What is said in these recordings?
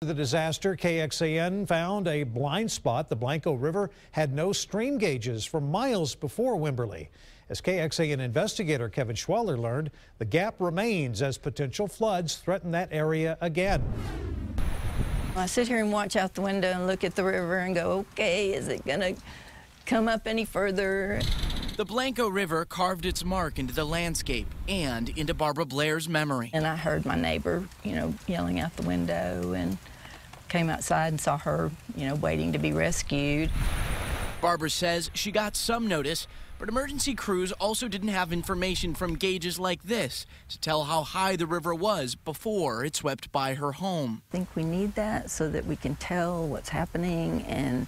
The disaster, KXAN found a blind spot. The Blanco River had no stream gauges for miles before Wimberley. As KXAN investigator Kevin Schwaller learned, the gap remains as potential floods threaten that area again. I sit here and watch out the window and look at the river and go, okay, is it going to come up any further? The Blanco River carved its mark into the landscape and into Barbara Blair's memory. And I heard my neighbor, yelling out the window, and came outside and saw her, waiting to be rescued. Barbara says she got some notice, but emergency crews also didn't have information from gauges like this to tell how high the river was before it swept by her home. I think we need that so that we can tell what's happening and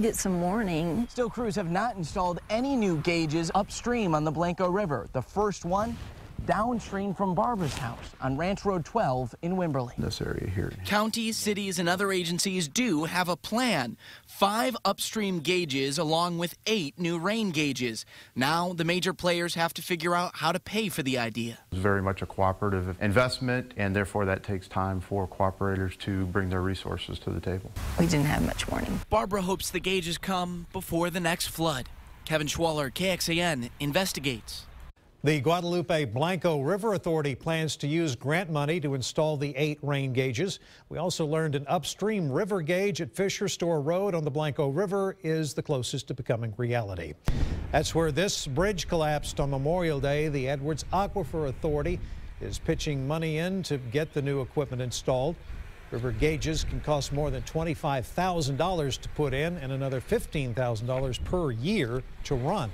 get some warning. Still, crews have not installed any new gauges upstream on the Blanco River. The first one downstream from Barbara's house on Ranch Road 12 in Wimberley. This area here. Counties, cities, and other agencies do have a plan. 5 upstream gauges along with 8 new rain gauges. Now the major players have to figure out how to pay for the idea. It's very much a cooperative investment, and therefore that takes time for cooperators to bring their resources to the table. We didn't have much warning. Barbara hopes the gauges come before the next flood. Kevin Schwaller, KXAN, investigates. The Guadalupe Blanco River Authority plans to use grant money to install the 8 rain gauges. We also learned an upstream river gauge at Fisher Store Road on the Blanco River is the closest to becoming reality. That's where this bridge collapsed on Memorial Day. The Edwards Aquifer Authority is pitching money in to get the new equipment installed. River gauges can cost more than $25,000 to put in and another $15,000 per year to run.